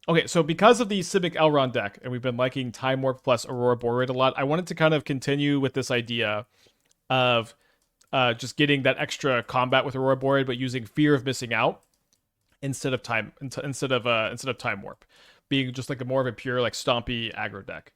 Okay, so because of the Simic Elrond deck, and we've been liking Time Warp plus Ouroboroid a lot, I wanted to kind of continue with this idea of just getting that extra combat with Ouroboroid, but using Fear of Missing Out instead of Time Warp, being just like a more of a pure like Stompy aggro deck.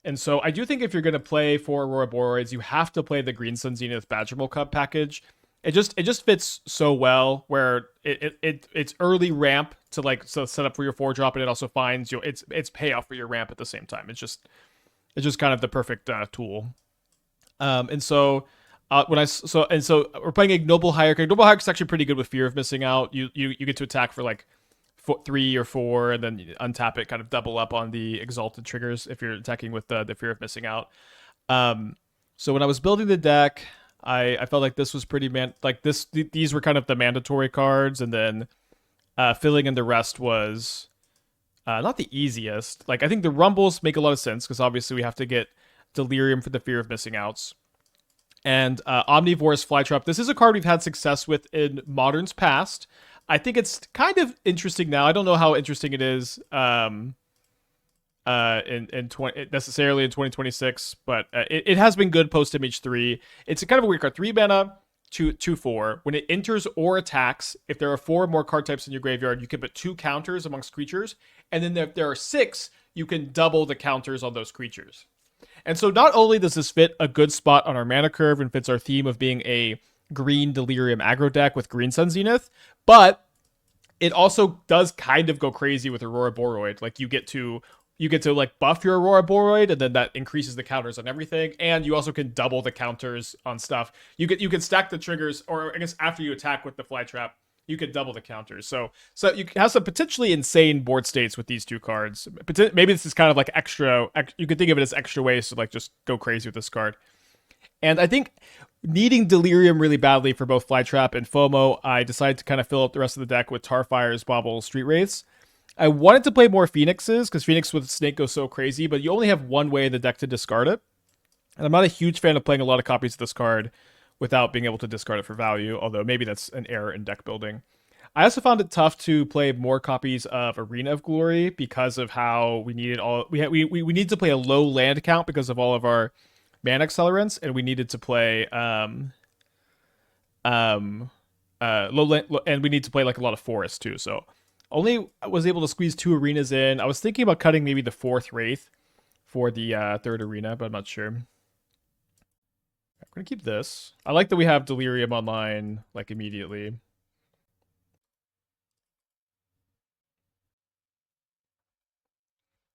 And so I do think if you're going to play for Ouroboroids, you have to play the Green Sun Zenith Badgermole Cub package. It just fits so well where it's early ramp to like so set up for your 4-drop, and it also finds you it's payoff for your ramp at the same time. It's just kind of the perfect tool. And so when I so we're playing Ignoble Hierarch. Ignoble Hierarch is actually pretty good with Fear of Missing Out. You get to attack for like 3 or 4, and then untap it, kind of double up on the exalted triggers if you're attacking with the Fear of Missing Out. So when I was building the deck, I felt like this was pretty these were kind of the mandatory cards, and then filling in the rest was not the easiest. Like I think the Rumbles make a lot of sense because obviously we have to get Delirium for the Fear of Missing Outs. And Omnivorous Flytrap. This is a card we've had success with in Modern's past. I think it's kind of interesting now. I don't know how interesting it is necessarily in 2026, but it has been good post MH3. It's a kind of a weird card. 3 mana, 2/4. When it enters or attacks, if there are 4 or more card types in your graveyard, you can put 2 counters amongst creatures, and then if there are 6, you can double the counters on those creatures. And so not only does this fit a good spot on our mana curve and fits our theme of being a green Delirium aggro deck with Green Sun Zenith, but it also does kind of go crazy with Ouroboroid. Like you get to like buff your Ouroboroid, and then that increases the counters on everything, and you also can double the counters on stuff. You can stack the triggers, or I guess after you attack with the Flytrap, you can double the counters. So you have some potentially insane board states with these 2 cards. Maybe this is kind of like extra. You could think of it as extra ways to like just go crazy with this card. And I think needing Delirium really badly for both Flytrap and FOMO, I decided to kind of fill up the rest of the deck with Tarfires, Bauble, Street Wraiths. I wanted to play more Phoenixes because Phoenix with Snake goes so crazy, but you only have one way in the deck to discard it. And I'm not a huge fan of playing a lot of copies of this card without being able to discard it for value, although maybe that's an error in deck building. I also found it tough to play more copies of Arena of Glory because of how we needed we need to play a low land count because of all of our mana accelerants, and we needed to play low land, and we need to play like a lot of forest too. So only was able to squeeze 2 arenas in. I was thinking about cutting maybe the 4th Wraith for the 3rd arena, but I'm not sure. I'm gonna keep this. I like that we have Delirium online like immediately.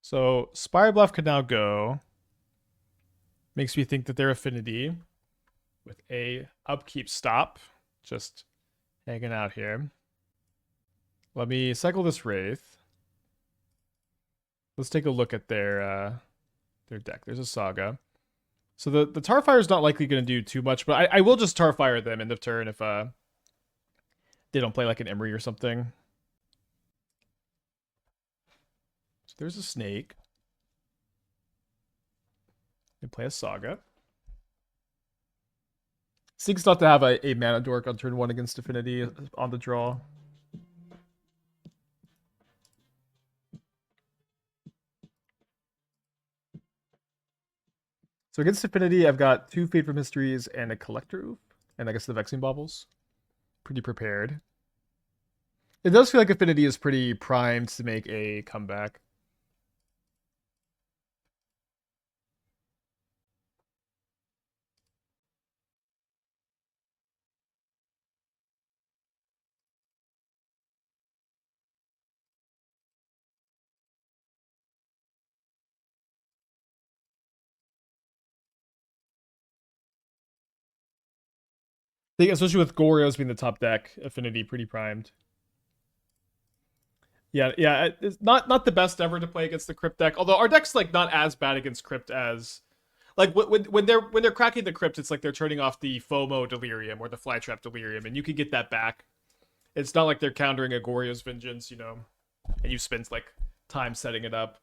So Spire Bluff can now go. Makes me think that their affinity with a upkeep stop, just hanging out here. Let me cycle this Wraith. Let's take a look at their deck. There's a Saga. So the Tarfire is not likely going to do too much, but I will just Tarfire them end of turn if they don't play like an Emery or something. So there's a Snake. They play a Saga. Stinks not to have a Mana Dork on turn 1 against Affinity on the draw. So against Affinity, I've got 2 Fate from Mysteries and a Collector Ouphe, and I guess the Vexing Baubles. Pretty prepared. It does feel like Affinity is pretty primed to make a comeback. I think especially with Goryo's being the top deck, Affinity pretty primed. Yeah, it's not the best ever to play against the Crypt deck. Although our deck's like not as bad against Crypt as like when they're cracking the Crypt, it's like they're turning off the FOMO Delirium or the Flytrap Delirium, and you can get that back. It's not like they're countering a Goryo's Vengeance, you know, and you spend like time setting it up.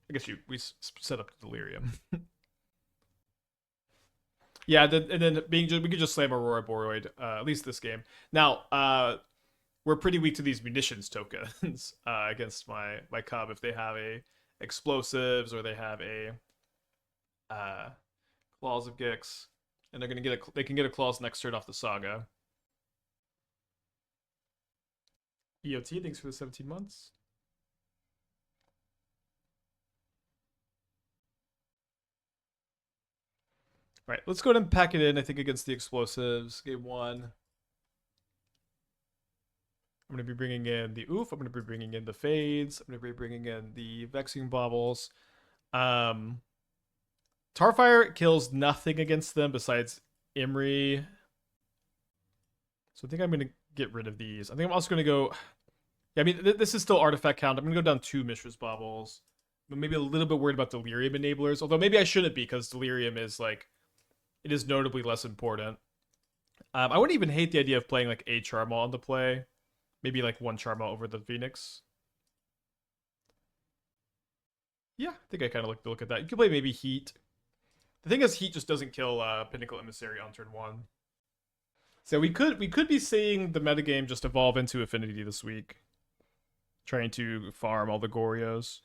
I guess we set up Delirium. Yeah, and then we could just slam Ouroboroid, at least this game. Now, we're pretty weak to these munitions tokens against my Cub if they have a explosives or they have a Claws of Gix, and they're gonna get they can get a Claws next turn off the Saga. EOT, thanks for the 17 months. All right, let's go ahead and pack it in. I think against the explosives, game 1. I'm going to be bringing in the Ouphe. I'm going to be bringing in the Fades. I'm going to be bringing in the Vexing Baubles. Tarfire kills nothing against them besides Imri. So I think I'm going to get rid of these. I think I'm also going to go... Yeah, I mean, this is still artifact count. I'm going to go down 2 Mishra's Baubles. I'm maybe a little bit worried about Delirium enablers. Although maybe I shouldn't be, because Delirium is like... It is notably less important. I wouldn't even hate the idea of playing like a Charmaw on the play. Maybe like 1 Charmaw over the Phoenix. Yeah, I think I kind of like to look at that. You could play maybe Heat. The thing is, Heat just doesn't kill Pinnacle Emissary on turn 1. So we could be seeing the metagame just evolve into Affinity this week. Trying to farm all the Gorios.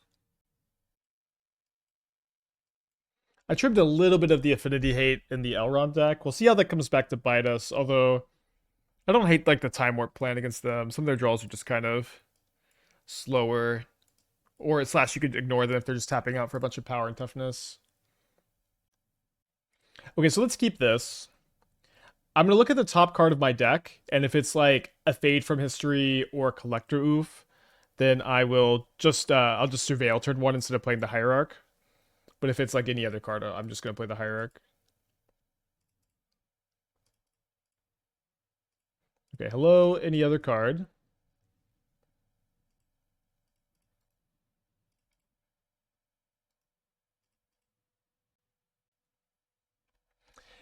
I trimmed a little bit of the Affinity hate in the Elrond deck. We'll see how that comes back to bite us, although I don't hate like the Time Warp plan against them. Some of their draws are just kind of slower. Or slash you could ignore them if they're just tapping out for a bunch of power and toughness. Okay, so let's keep this. I'm going to look at the top card of my deck, and if it's like a Fade from History or Collector Ouphe, then I will just, I'll just Surveil turn 1 instead of playing the Hierarch. But if it's like any other card, I'm just going to play the Hierarch. Okay, hello, any other card?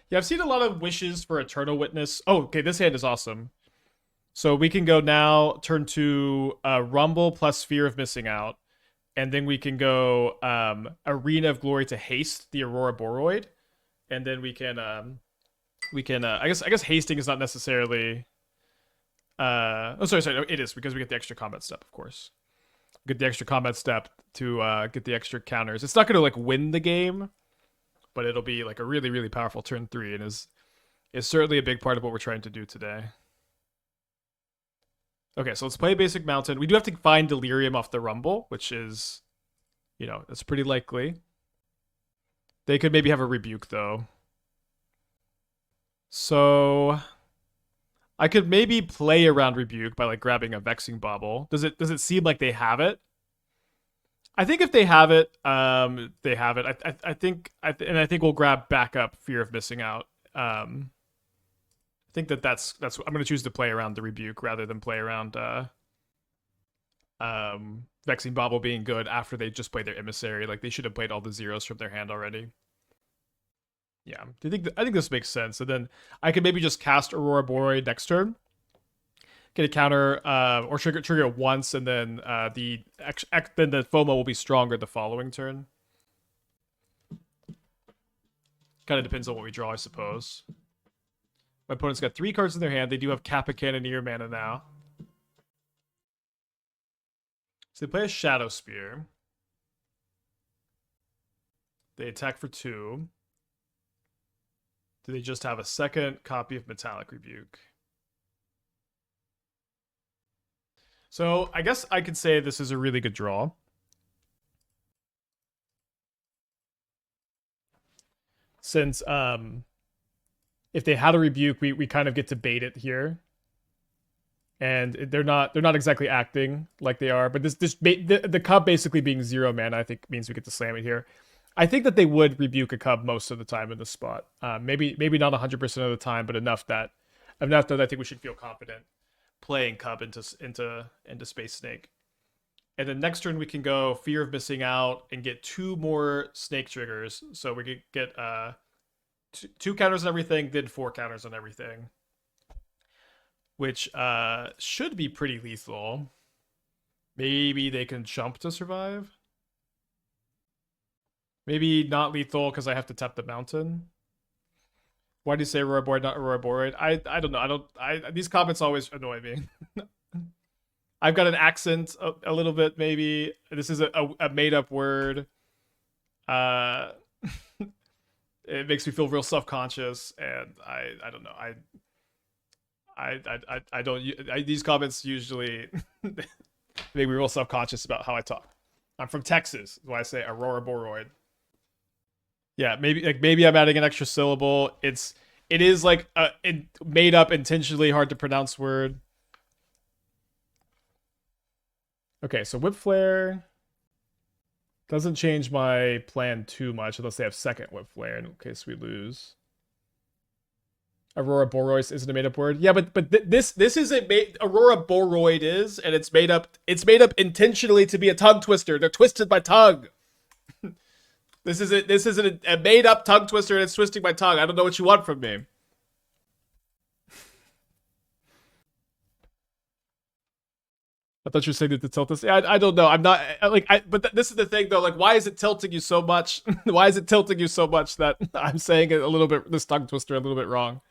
Yeah, I've seen a lot of wishes for Eternal Witness. Oh, okay, this hand is awesome. So we can go now, turn to Rumble plus Fear of Missing Out. And then we can go Arena of Glory to haste the Ouroboroid. And then we can I guess hasting is not necessarily oh sorry, no, it is because we get the extra combat step, of course. Get the extra combat step to get the extra counters. It's not gonna like win the game, but it'll be like a really, really powerful turn 3 and is certainly a big part of what we're trying to do today. Okay, so let's play a basic mountain. We do have to find Delirium off the Rumble, which is, you know, that's pretty likely. They could maybe have a Rebuke, though. So I could maybe play around Rebuke by like grabbing a Vexing Bauble. Does it seem like they have it? I think if they have it, they have it. I think we'll grab backup Fear of Missing Out. I think that's I'm gonna choose to play around the Rebuke rather than play around Vexing Bauble being good after they just played their Emissary. Like they should have played all the zeros from their hand already. Yeah, I think this makes sense. And then I could maybe just cast Ouroboroid next turn, get a counter, or trigger it once, and then the FOMO will be stronger the following turn. Kind of depends on what we draw, I suppose. My opponent's got 3 cards in their hand. They do have Kappa Cannoneer mana now. So they play a Shadow Spear. They attack for 2. Do they just have a second copy of Metallic Rebuke? So I guess I could say this is a really good draw. Since if they had a Rebuke, we kind of get to bait it here. And they're not exactly acting like they are, but the Cub basically being 0 mana I think means we get to slam it here. I think that they would Rebuke a Cub most of the time in this spot. Maybe not 100% of the time, but enough that I think we should feel confident playing Cub into Space Snake. And then next turn we can go Fear of Missing Out and get 2 more Snake triggers. So we could get 2 counters on everything, then 4 counters on everything. Which should be pretty lethal. Maybe they can jump to survive. Maybe not lethal because I have to tap the mountain. Why do you say Ouroboroid, not Ouroboroid? I don't know. These comments always annoy me. I've got an accent a little bit, maybe. This is a made up word. Uh, it makes me feel real self conscious, and I don't know. I don't. These comments usually make me real self conscious about how I talk. I'm from Texas, is why I say Ouroboroid. Yeah, maybe I'm adding an extra syllable. It is like a made up, intentionally hard to pronounce word. Okay, so Whip Flare doesn't change my plan too much unless they have second Whip Flare in case we lose. Ouroboroid isn't a made up word. Yeah, but this is Ouroboroid is, and it's made up intentionally to be a tongue twister. They're twisted my tongue. This isn't a made up tongue twister, and it's twisting my tongue. I don't know what you want from me. I thought you were saying that to tilt this. Yeah, I don't know. I'm not like but this is the thing though. Like, why is it tilting you so much? Why is it tilting you so much that I'm saying it a little bit, this tongue twister, a little bit wrong?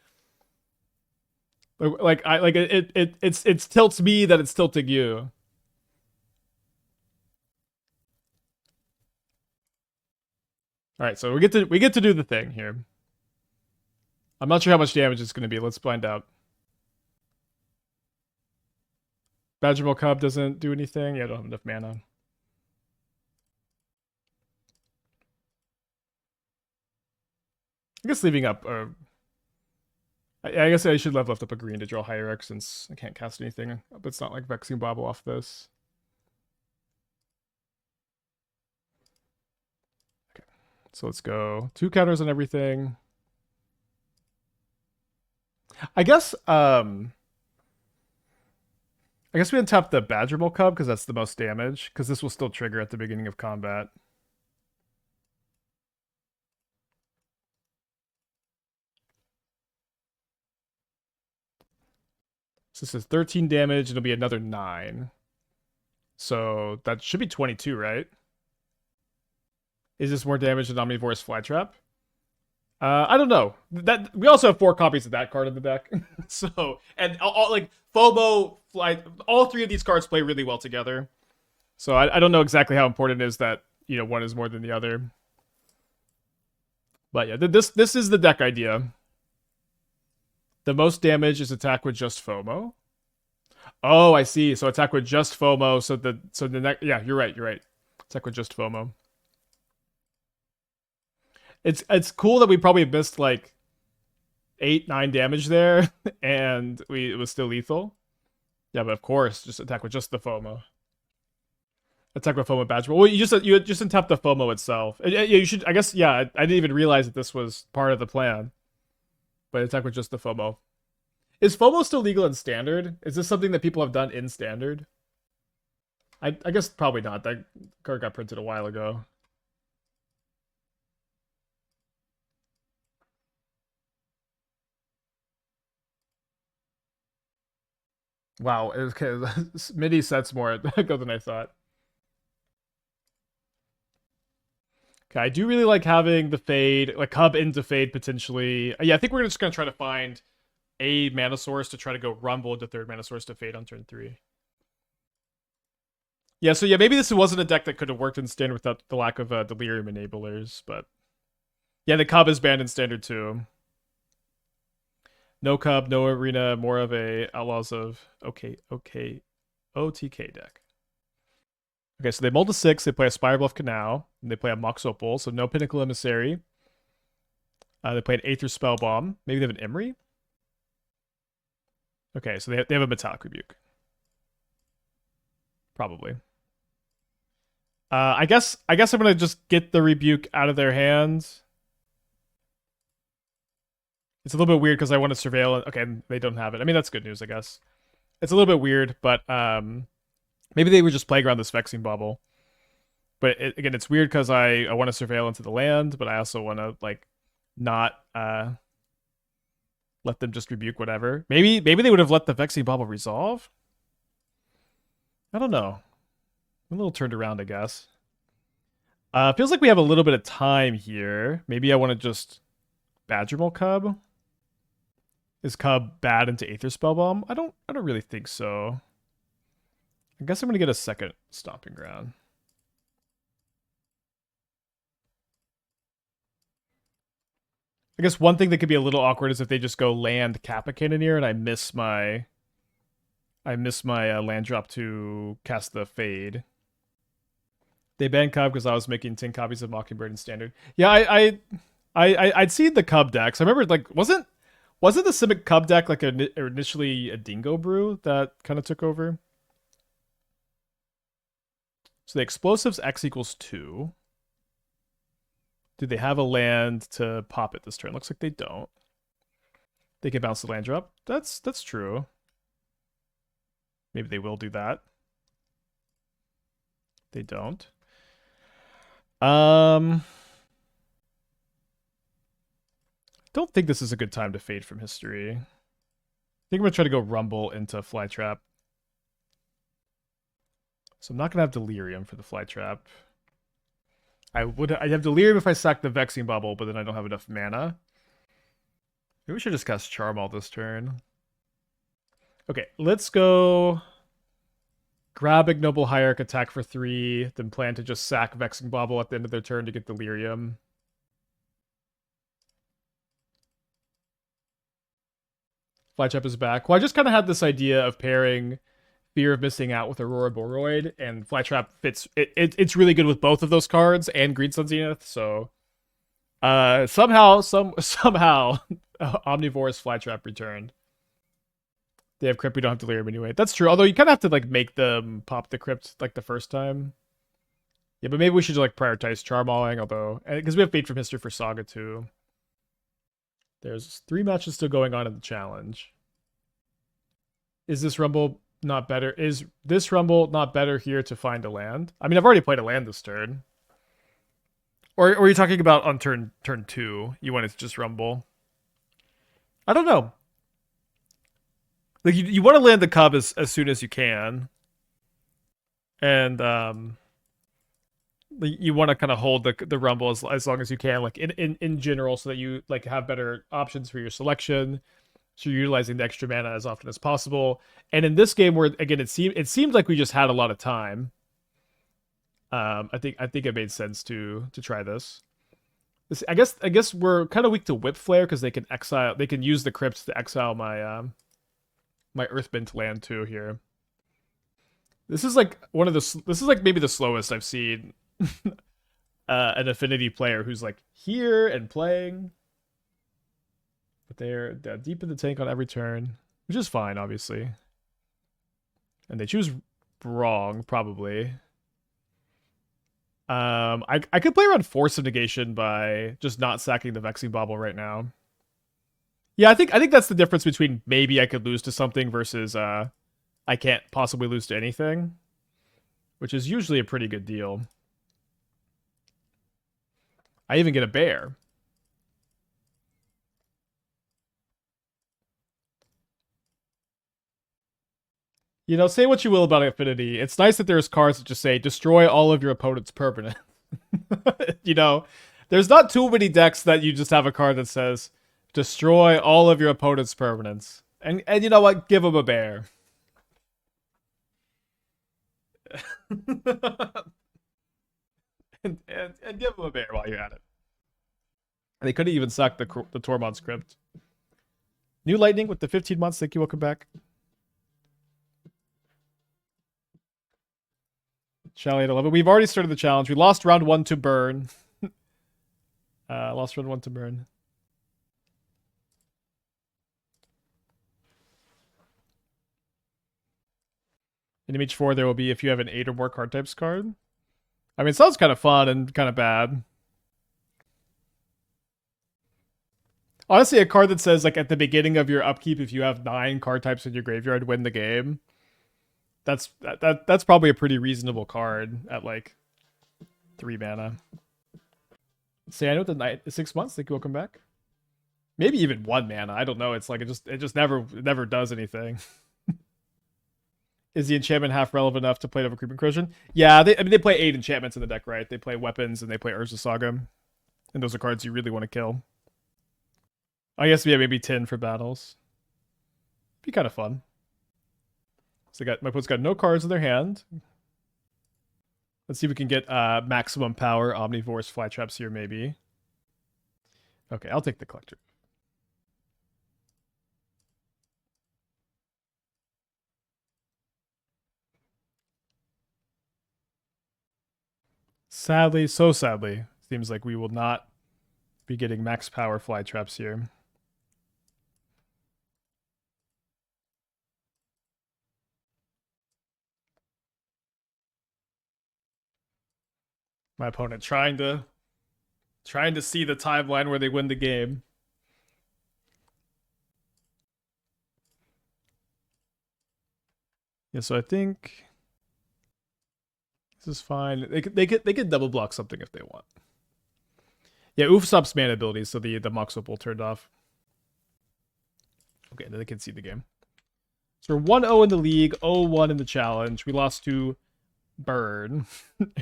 It tilts me that it's tilting you. All right, so we get to do the thing here. I'm not sure how much damage it's going to be. Let's find out. Badgermole Cub doesn't do anything. Yeah, I don't have enough mana. I guess leaving up. I guess I should have left up a green to draw Hierarch since I can't cast anything. But it's not like Vexing Bauble off this. Okay, so let's go 2 counters on everything. I guess we untap the Badgermole Cub because that's the most damage, because this will still trigger at the beginning of combat. So this is 13 damage, it'll be another 9. So that should be 22, right? Is this more damage than Omnivorous Flytrap? I don't know. That we also have 4 copies of that card in the deck. So, and like FOMO, Flight, all 3 of these cards play really well together. So I don't know exactly how important it is that, you know, one is more than the other. But yeah, this is the deck idea. The most damage is attack with just FOMO. Oh, I see. So attack with just FOMO. So the next, yeah, you're right. Attack with just FOMO. It's cool that we probably missed like 8-9 damage there, and it was still lethal. Yeah, but of course, just attack with just the FOMO. Attack with FOMO Badgermole. Well, you just untap the FOMO itself. Yeah, you should. I guess. Yeah, I didn't even realize that this was part of the plan. But attack with just the FOMO. Is FOMO still legal in Standard? Is this something that people have done in Standard? I guess probably not. That card got printed a while ago. Wow, okay, mini sets more go than I thought. Okay, I do really like having the Fade, like Cub into Fade potentially. Yeah, I think we're just gonna try to find a mana source to try to go Rumble into 3rd mana source to Fade on turn 3. Yeah, so yeah, maybe this wasn't a deck that could have worked in Standard without the lack of Delirium enablers, but yeah, the Cub is banned in Standard too. No Cub, no Arena, more of a Outlaws of OTK deck. Okay, so they mull to 6, they play a Spirebluff Canal, and they play a Mox Opal, so no Pinnacle Emissary. They play an Aether Spellbomb. Maybe they have an Emery? Okay, so they have a Metallic Rebuke. Probably. I guess I'm gonna just get the Rebuke out of their hands. It's a little bit weird because I want to surveil. Okay, they don't have it. I mean, that's good news, I guess. It's a little bit weird, but maybe they would just playground this Vexing Bauble. But again, it's weird because I want to surveil into the land, but I also want to like not let them just rebuke whatever. Maybe they would have let the Vexing Bauble resolve. I don't know. I'm a little turned around, I guess. Feels like we have a little bit of time here. Maybe I want to just Badgermole Cub. Is Cub bad into Aether Spellbomb? I don't really think so. I guess I'm going to get a second Stomping Ground. I guess one thing that could be a little awkward is if they just go land Kappa Cannoneer and I miss my land drop to cast the Fade. They banned Cub because I was making 10 copies of Mockingbird in Standard. Yeah, I'd seen the Cub decks. I remember, like, wasn't the Simic Cub deck like initially a Dingo Brew that kind of took over? So the explosives X equals 2. Do they have a land to pop it this turn? Looks like they don't. They can bounce the land drop. That's true. Maybe they will do that. They don't. Don't think this is a good time to fade from history. I think I'm gonna try to go Rumble into Flytrap. So I'm not gonna have Delirium for the Flytrap. I'd have Delirium if I sack the Vexing Bauble, but then I don't have enough mana. Maybe we should just cast Charmaw this turn. Okay, let's go grab Ignoble Hierarch, attack for 3, then plan to just sack Vexing Bauble at the end of their turn to get Delirium. Flytrap is back. Well, I just kind of had this idea of pairing Fear of Missing Out with Ouroboroid, and Flytrap fits. It's really good with both of those cards and Green Sun Zenith. So, somehow, Omnivorous Flytrap returned. They have Crypt. We don't have Delirium anyway. That's true. Although you kind of have to like make them pop the Crypt like the first time. Yeah, but maybe we should like prioritize Charmawing. Although because we have Fate from History for Saga too. There's 3 matches still going on in the challenge. Is this Rumble not better? Is this Rumble not better here to find a land? I mean, I've already played a land this turn. Or are you talking about on turn 2? You want it to just Rumble? I don't know. Like you want to land the Cub as soon as you can. And you want to kind of hold the Rumble as long as you can, like in general, so that you like have better options for your selection. So you're utilizing the extra mana as often as possible. And in this game, where again it seemed like we just had a lot of time. I think it made sense to try this. I guess we're kind of weak to Whip Flare because they can use the Crypts to exile my my Earthbent land too here. This is like maybe the slowest I've seen an Affinity player who's like here and playing. But they're deep in the tank on every turn, which is fine, obviously. And they choose wrong, probably. I could play around Force of Negation by just not sacking the Vexing Bauble right now. Yeah, I think that's the difference between maybe I could lose to something versus I can't possibly lose to anything, which is usually a pretty good deal. I even get a bear. You know, say what you will about Affinity. It's nice that there's cards that just say, destroy all of your opponent's permanent. You know, there's not too many decks that you just have a card that says, destroy all of your opponent's permanents. And you know what? Give them a bear. and give them a bear while you're at it. And they could have even sucked the Tormod's Crypt. New Lightning with the 15 months. Thank you. Welcome back. Chalet at 11. We've already started the challenge. We lost round 1 to Burn. Lost round 1 to Burn. In Image 4, there will be if you have an 8 or more card types card. I mean, it sounds kind of fun and kind of bad. Honestly, a card that says, like, at the beginning of your upkeep, if you have 9 card types in your graveyard, win the game. That's probably a pretty reasonable card at, like, 3 mana. Say I know the night 6 months. Thank you. Welcome back. Maybe even 1 mana. I don't know. It's like it just never does anything. Is the enchantment half relevant enough to play over Creeping Corrosion? Yeah, they play 8 enchantments in the deck, right? They play weapons and they play Urza Saga. And those are cards you really want to kill. I guess, yeah, maybe 10 for battles. Be kind of fun. So my opponent's got no cards in their hand. Let's see if we can get maximum power Omnivorous Flytraps here, maybe. Okay, I'll take the Collector. Sadly, so sadly, seems like we will not be getting max power Flytraps here. My opponent trying to see the timeline where they win the game. Yeah, so I think this is fine. They could double block something if they want. Yeah, Ouphe stops mana abilities, so the Mox Opal turned off. Okay, then they can see the game. So we're 1-0 in the league, 0-1 in the challenge. We lost to Burn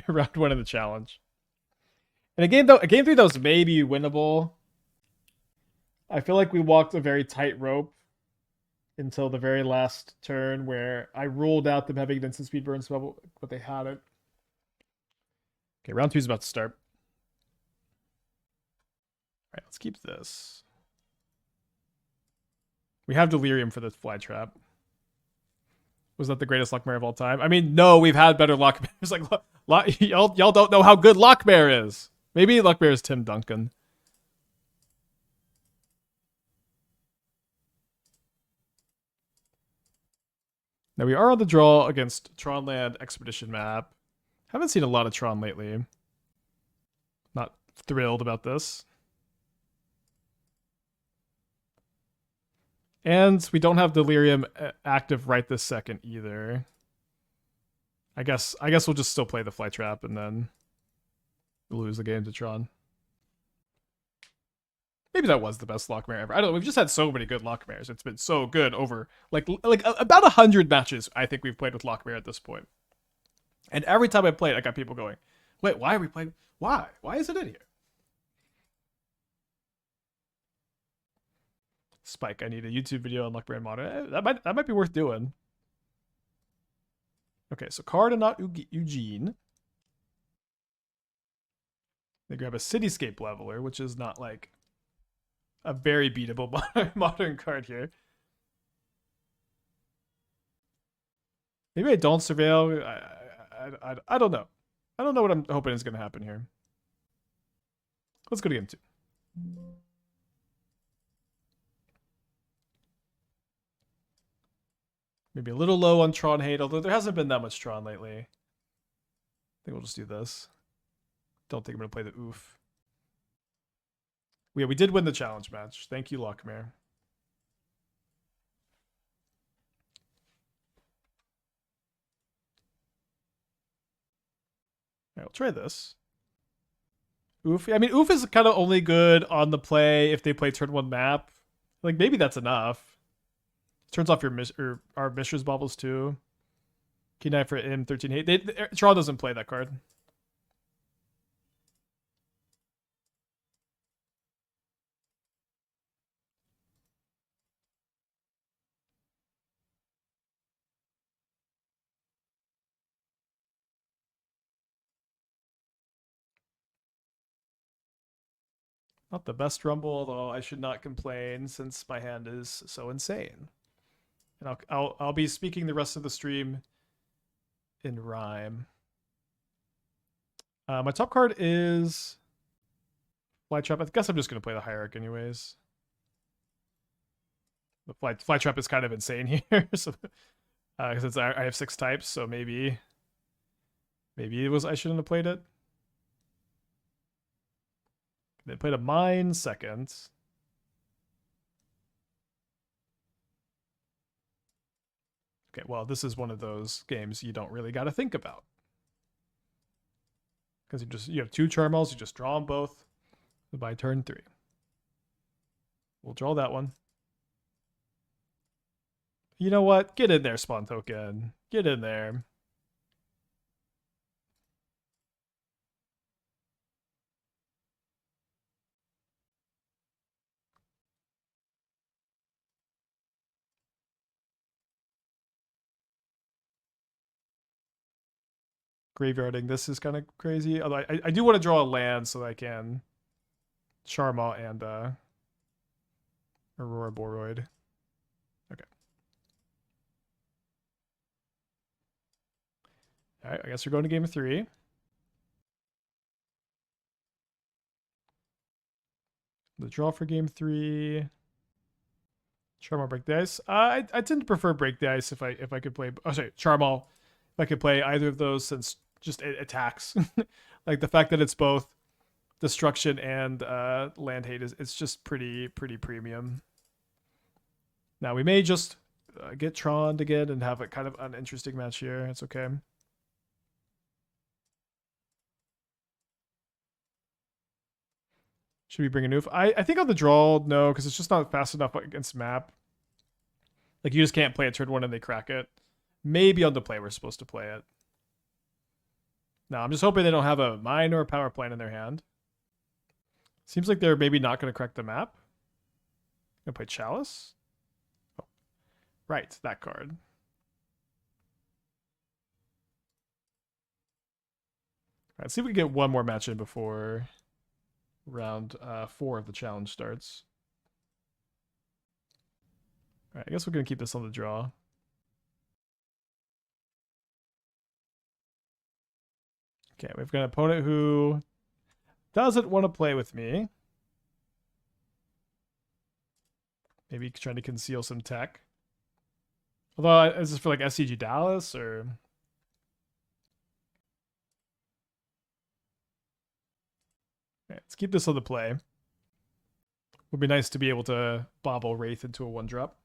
round 1 in the challenge. And a game 3 that was maybe winnable. I feel like we walked a very tight rope until the very last turn where I ruled out them having an instant speed burn spell, but they had it. Okay, round 2 is about to start. All right, let's keep this. We have Delirium for the Flytrap. Was that the greatest Lockmare of all time? I mean, no, we've had better Lockmares. Like, y'all don't know how good Lockmare is. Maybe Lockmare is Tim Duncan. Now we are on the draw against Tronland Expedition map. Haven't seen a lot of Tron lately. Not thrilled about this. And we don't have Delirium active right this second either. I guess we'll just still play the Flytrap and then we'll lose the game to Tron. Maybe that was the best Lockmare ever. I don't know. We've just had so many good Lockmares. It's been so good over like about 100 matches. I think we've played with Lockmare at this point. And every time I played, I got people going, "Wait, why are we playing? Why? Why is it in here?" Spike, I need a YouTube video on Lockmare Modern. That might be worth doing. Okay, so card and not Eugene. They grab a Cityscape Leveler, which is not like a very beatable modern card here. Maybe I don't surveil. I don't know. I don't know what I'm hoping is going to happen here. Let's go to game 2. Maybe a little low on Tron hate, although there hasn't been that much Tron lately. I think we'll just do this. Don't think I'm going to play the Ouphe. Yeah, we did win the challenge match. Thank you, Lockmare. Alright, we'll try this. Ouphe. I mean, Ouphe is kind of only good on the play if they play turn 1 map. Like, maybe that's enough. Turns off our Mishra's Baubles too. Keen-Eyed for him, 13 hate. Tron doesn't play that card. Not the best Rumble, although I should not complain since my hand is so insane. And I'll be speaking the rest of the stream in rhyme. My top card is Flytrap. I guess I'm just gonna play the Hierarch anyways. The Flytrap is kind of insane here, so because I have 6 types, so maybe it was I shouldn't have played it. They played a mine second. Okay, well, this is one of those games you don't really got to think about. Because you have 2 Charmaws, you just draw them both by turn 3. We'll draw that one. You know what? Get in there, Spawn Token. Get in there. graveyarding this is kind of crazy. Although I do want to draw a land so that I can Charmaw and Ouroboroid. Okay. All right, I guess we're going to game 3. The draw for game 3. Charmaw, break the ice. I tend to prefer break the ice if I could play. Oh, sorry, Charmaw. If I could play either of those, since just it attacks. Like the fact that it's both destruction and land hate it's just pretty premium. Now we may just get Troned again and have a kind of an interesting match here. It's okay. Should we bring a Ouphe? I think on the draw, no, because it's just not fast enough against map. Like, you just can't play it turn 1 and they crack it. Maybe on the play we're supposed to play it. No, I'm just hoping they don't have a mine or a power plant in their hand. Seems like they're maybe not going to crack the map. Gonna play Chalice? Oh. Right, that card. All right, let's see if we can get one more match in before round 4 of the challenge starts. All right, I guess we're going to keep this on the draw. Okay, we've got an opponent who doesn't want to play with me. Maybe trying to conceal some tech. Although, is this for like SCG Dallas or... Okay, let's keep this on the play. Would be nice to be able to bobble Wraith into a 1-drop.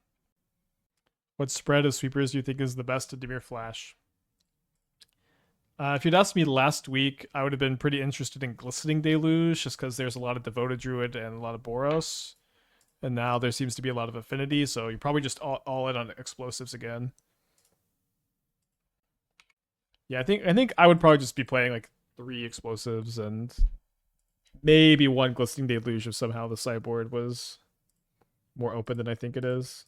What spread of sweepers do you think is the best to Dimir Flash? If you'd asked me last week, I would have been pretty interested in Glistening Deluge, just because there's a lot of Devoted Druid and a lot of Boros. And now there seems to be a lot of affinity, so you're probably just all in on explosives again. Yeah, I think I would probably just be playing like 3 explosives and maybe 1 Glistening Deluge if somehow the sideboard was more open than I think it is.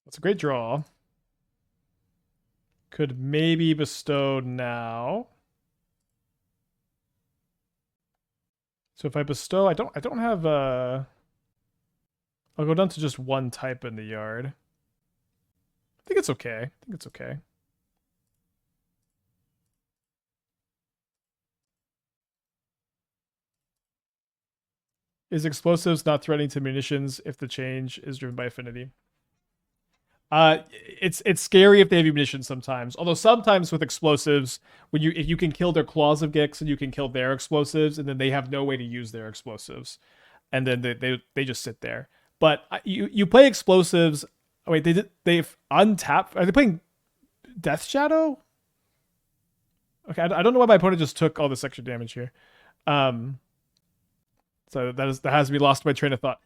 That's a great draw. Could maybe bestow now. So if I bestow, I don't have I'll go down to just 1 type in the yard. I think it's okay. I think it's okay. Is explosives not threatening to munitions if the change is driven by affinity? It's scary if they have munitions sometimes. Although sometimes with explosives, if you can kill their Claws of Gix and you can kill their explosives, and then they have no way to use their explosives, and then they just sit there. But you play explosives. Oh wait, they've untapped. Are they playing Death Shadow? Okay, I don't know why my opponent just took all this extra damage here. So that has me lost my train of thought.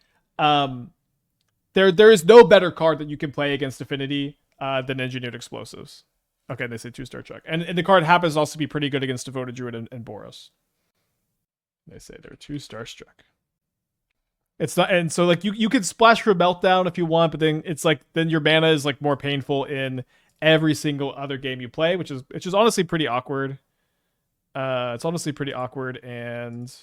There is no better card that you can play against Affinity than Engineered Explosives. Okay, they say 2-star Chuck. And the card happens to also be pretty good against Devoted Druid and Boros. They say they're 2-star Struck. It's not, and so like you could splash for a Meltdown if you want, but then it's like then your mana is like more painful in every single other game you play, which is honestly pretty awkward. It's honestly pretty awkward, and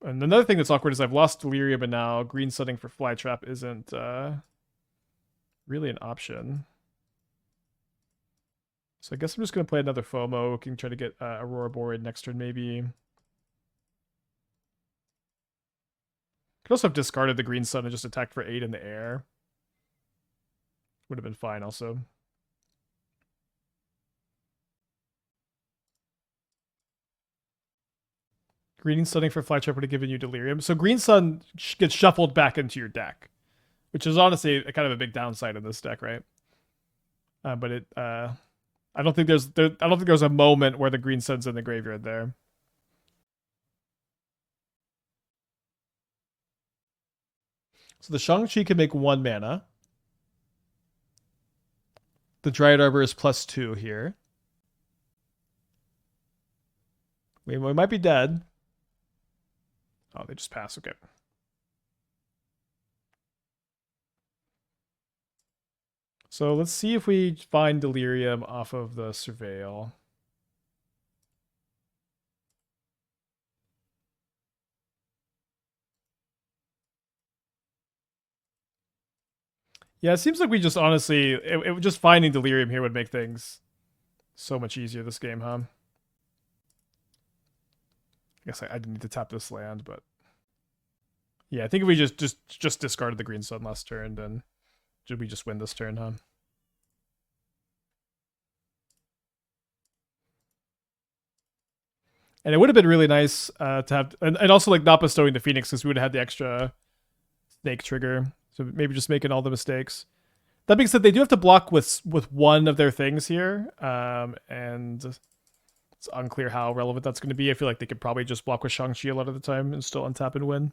another thing that's awkward is I've lost Delirium, and now green sunning for Flytrap isn't really an option. So I guess I'm just going to play another FOMO. Can try to get Ouroboroid next turn, maybe. Could also have discarded the green sun and just attacked for 8 in the air. Would have been fine also. Green sunning for Flytrap would have given you Delirium. So green sun gets shuffled back into your deck, which is honestly a kind of a big downside in this deck, right? But it I don't think there's a moment where the green sun's in the graveyard there. So the Shang-Chi can make 1 mana. The Dryad Arbor is +2 here. We might be dead. Oh, they just pass. Okay. So let's see if we find Delirium off of the Surveil. Yeah, it seems like we just honestly, just finding Delirium here would make things so much easier this game, huh? I guess I didn't need to tap this land, but yeah, I think if we just discarded the green sun last turn, then should we just win this turn, huh? And it would have been really nice to have, and also like not bestowing the Phoenix because we would have had the extra snake trigger. So maybe just making all the mistakes. That being said, they do have to block with one of their things here, and it's unclear how relevant that's going to be. I feel like they could probably just block with Shang-Chi a lot of the time and still untap and win.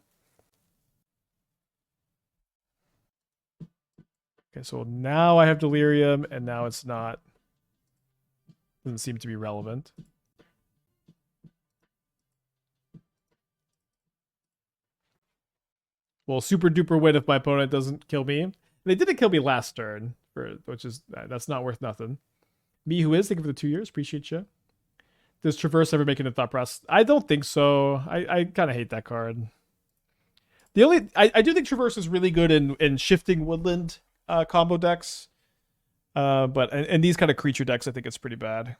Okay, so now I have Delirium, and now it's not. Doesn't seem to be relevant. Well, super duper win if my opponent doesn't kill me. They didn't kill me last turn, which is that's not worth nothing. Me who is, thank you for the 2 years, appreciate you. Does Traverse ever make it in Thought Press? I don't think so. I kind of hate that card. The only I do think Traverse is really good in shifting woodland combo decks, but in these kind of creature decks, I think it's pretty bad.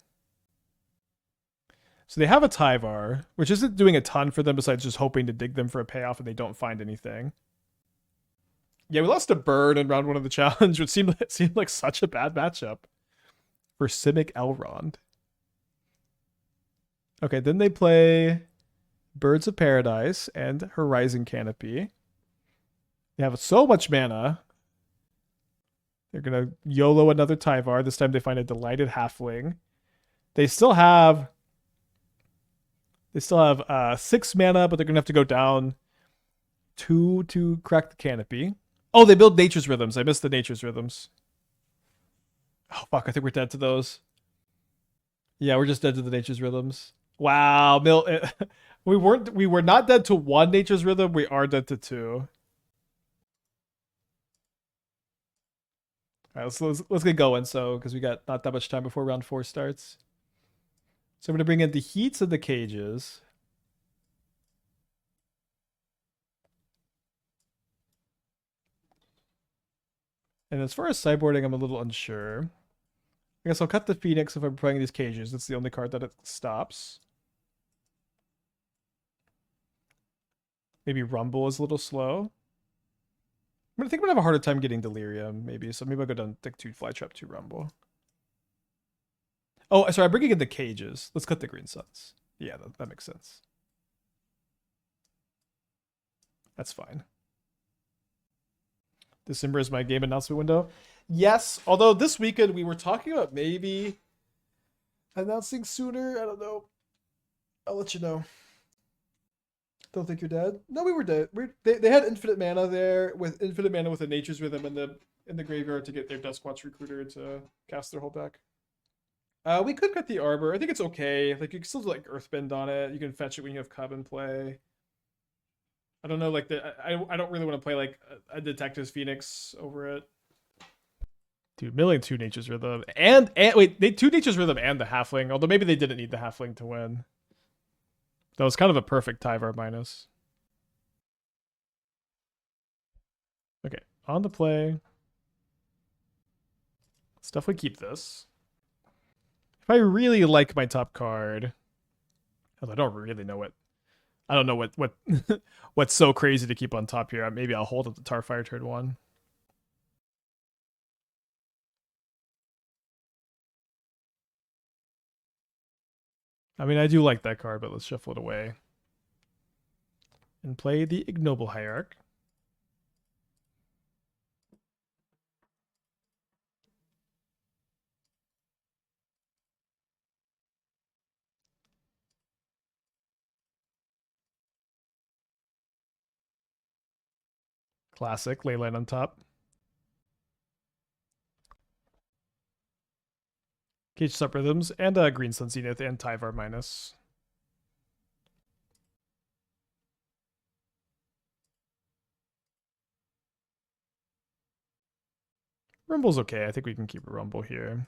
So they have a Tyvar, which isn't doing a ton for them besides just hoping to dig them for a payoff, and they don't find anything. Yeah, we lost a bird in round 1 of the challenge, which seemed like such a bad matchup for Simic Elrond. Okay, then they play Birds of Paradise and Horizon Canopy. They have so much mana. They're going to YOLO another Tyvar. This time they find a Delighted Halfling. They still have 6 mana, but they're going to have to go down 2 to crack the Canopy. Oh, they build Nature's Rhythms. I missed the Nature's Rhythms. Oh, fuck. I think we're dead to those. Yeah, we're just dead to the Nature's Rhythms. Wow. We were not dead to 1 Nature's Rhythm. We are dead to 2. All right, let's get going. So, because we got not that much time before round 4 starts. So I'm going to bring in the Heats and the Cages. And as far as sideboarding, I'm a little unsure. I guess I'll cut the Phoenix if I'm playing these Cages. That's the only card that it stops. Maybe Rumble is a little slow. I think I'm going to have a harder time getting Delirium, maybe. So maybe I'll go down Deck 2 Flytrap 2 Rumble. Oh, sorry, I'm bringing in the Cages. Let's cut the Green Suns. Yeah, that makes sense. That's fine. December is my game announcement window. Yes, although this weekend we were talking about maybe announcing sooner. I don't know. I'll let you know. Don't think you're dead. No, we were dead. They had infinite mana there with infinite mana with a Nature's Rhythm in the graveyard to get their Duskwatch Recruiter to cast their whole deck. We could cut the Arbor. I think it's okay. Like you can still do like Earthbend on it. You can fetch it when you have Cub in play. I don't know, like I don't really want to play like a Detective's Phoenix over it. Dude, milling 2 Nature's Rhythm and wait, they 2 Nature's Rhythm and the Halfling. Although maybe they didn't need the Halfling to win. That was kind of a perfect Tyvar minus. Okay, on the play. Let's definitely keep this. If I really like my top card, I don't really know what. I don't know what what's so crazy to keep on top here. Maybe I'll hold up the Tarfire turn 1. I mean, I do like that card, but let's shuffle it away. And play the Ignoble Hierarch. Classic, Leyline on top. Cage Sup Rhythms, and Green Sun Zenith and Tyvar minus. Rumble's okay. I think we can keep a Rumble here.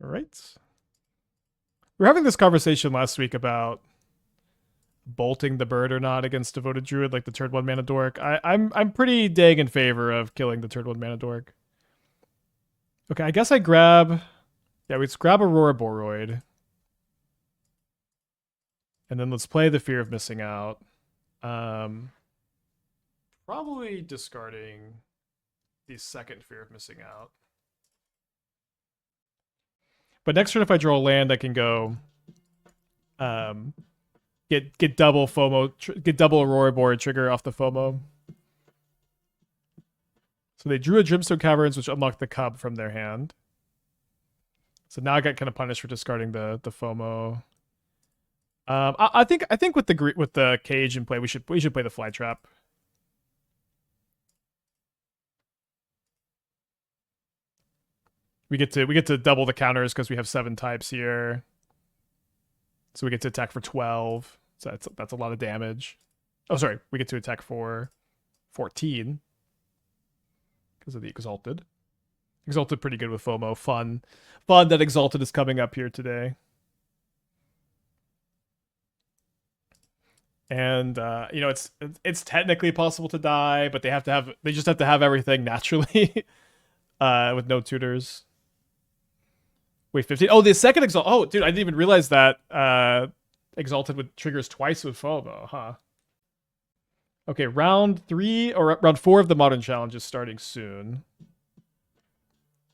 All right. We were having this conversation last week about bolting the bird or not against Devoted Druid, like the turn 1 mana dork. I'm pretty dang in favor of killing the turn 1 mana dork. Okay, I guess I grab... Yeah, let's grab Ouroboroid. And then let's play the Fear of Missing Out. Probably discarding the second Fear of Missing Out. But next turn, if I draw a land, I can go get double FOMO, get double Ouroboroid trigger off the FOMO. So they drew a Dreamstone Caverns, which unlocked the Cub from their hand. So now I got kind of punished for discarding the FOMO. I think with the cage in play, we should play the Flytrap. We get to double the counters because we have 7 types here. So we get to attack for 12. So that's a lot of damage. Oh, sorry. We get to attack for 14 because of the Exalted. Exalted pretty good with FOMO. Fun that Exalted is coming up here today. And you know, it's technically possible to die, but they just have to have everything naturally with no tutors. Wait, 15. Oh, the second Exalted. Oh, dude, I didn't even realize that Exalted triggers twice with FOMO, huh? Okay, round 3 or round 4 of the Modern Challenge is starting soon.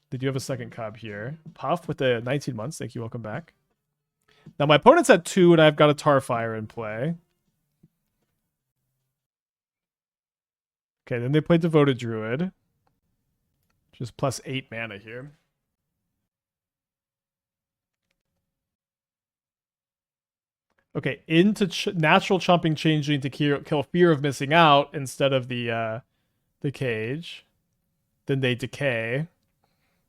Did you have a second Cub here? Puff with the 19 months. Thank you. Welcome back. Now my opponent's at 2, and I've got a Tarfire in play. Okay, then they play Devoted Druid. Just plus 8 mana here. Okay, into natural Chomping Changeling to kill Fear of Missing Out instead of the cage. Then they decay.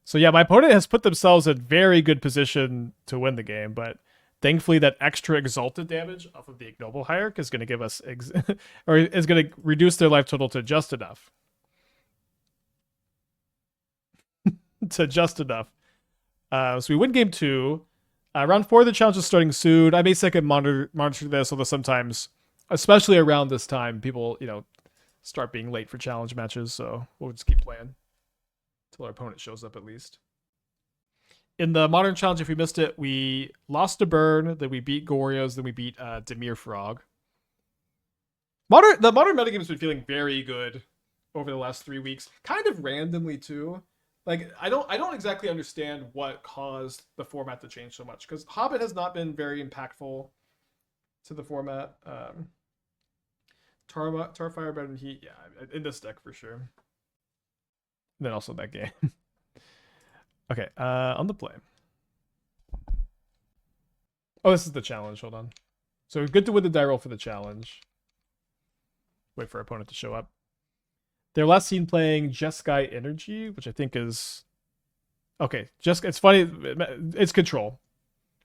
So yeah, my opponent has put themselves in very good position to win the game, but thankfully that extra Exalted damage off of the Ignoble Hierarch is going to give us or is going to reduce their life total to just enough. So we win game 2. Round 4 of the challenge is starting soon. I may second monitor this, although sometimes, especially around this time, people, you know, start being late for challenge matches, so we'll just keep playing until our opponent shows up at least. In the Modern Challenge, if we missed it, we lost to Burn, then we beat Goryo's, then we beat Dimir Frog. The Modern metagame's been feeling very good over the last 3 weeks, kind of randomly too. Like, I don't exactly understand what caused the format to change so much, because Hobbit has not been very impactful to the format. Tarfire better than Heat, yeah, in this deck for sure. And then also that game. Okay, on the play. Oh, this is the challenge, hold on. So good to win the die roll for the challenge. Wait for our opponent to show up. They're last seen playing Jeskai Energy, which I think is... Okay, it's funny. It's Control.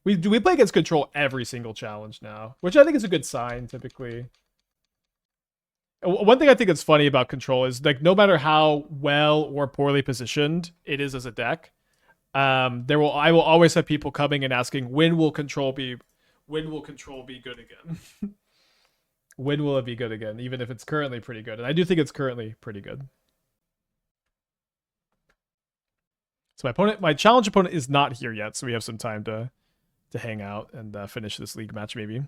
We play against Control every single challenge now, which I think is a good sign, typically. One thing I think that's funny about Control is, like, no matter how well or poorly positioned it is as a deck, I will always have people coming and asking, when will Control be good again? When will it be good again, even if it's currently pretty good? And I do think it's currently pretty good. So my challenge opponent is not here yet, so we have some time to hang out and finish this league match, maybe.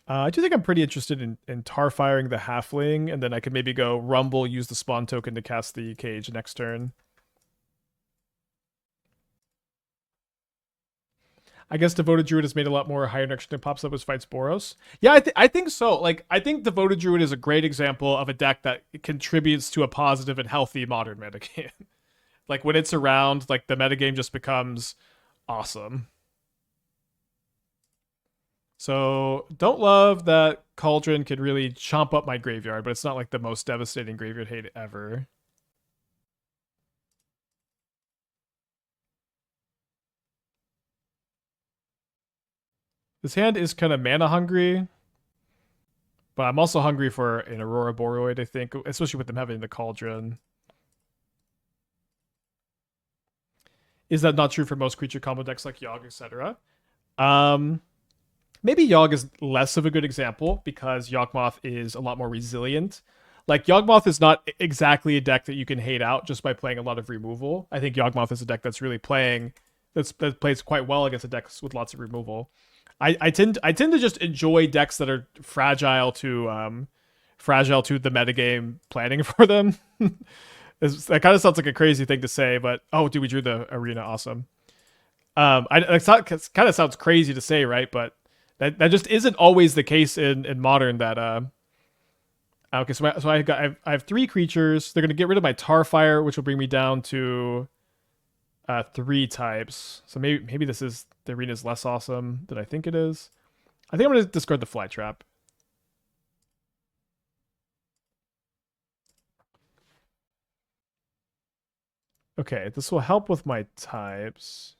I do think I'm pretty interested in Tarfiring the Halfling, and then I could maybe go Rumble, use the spawn token to cast the cage next turn. I guess Devoted Druid has made a lot more higher next turn pops up as fights Boros. Yeah, I think so. Like, I think Devoted Druid is a great example of a deck that contributes to a positive and healthy modern metagame. Like, when it's around, like, the metagame just becomes awesome. So, don't love that Cauldron could really chomp up my graveyard, but it's not like the most devastating graveyard hate ever. This hand is kind of mana hungry, but I'm also hungry for an Ouroboroid, I think, especially with them having the Cauldron. Is that not true for most creature combo decks like Yogg, etc.? Maybe Yogg is less of a good example because Yawgmoth is a lot more resilient. Like, Yawgmoth is not exactly a deck that you can hate out just by playing a lot of removal. I think Yawgmoth is a deck that's really that plays quite well against a decks with lots of removal. I tend to just enjoy decks that are fragile to the metagame planning for them. That kind of sounds like a crazy thing to say, but oh, dude, we drew the arena, awesome. It kind of sounds crazy to say, right? But that just isn't always the case in Modern. That okay, so I have 3 creatures. They're gonna get rid of my Tarfire, which will bring me down to 3 types. So maybe the arena is less awesome than I think it is. I think I'm gonna discard the Flytrap. Okay, this will help with my types.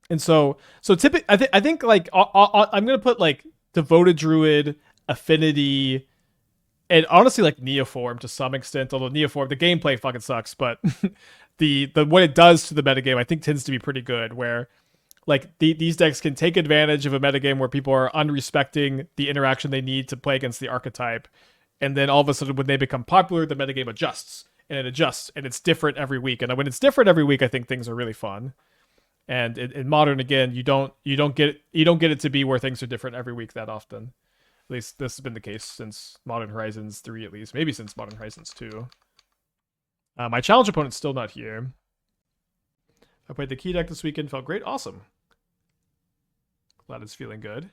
And so typically, I think like I'm gonna put like Devoted Druid, Affinity, and honestly like Neoform to some extent. Although Neoform, the gameplay fucking sucks, but the what it does to the metagame, I think tends to be pretty good. Where like these decks can take advantage of a metagame where people are unrespecting the interaction they need to play against the archetype, and then all of a sudden when they become popular, the metagame adjusts. And it adjusts, and it's different every week. And when it's different every week, I think things are really fun. And in Modern, again, you don't get it to be where things are different every week that often. At least this has been the case since Modern Horizons 3, at least. Maybe since Modern Horizons 2. My challenge opponent's still not here. I played the key deck this weekend, felt great. Awesome. Glad it's feeling good.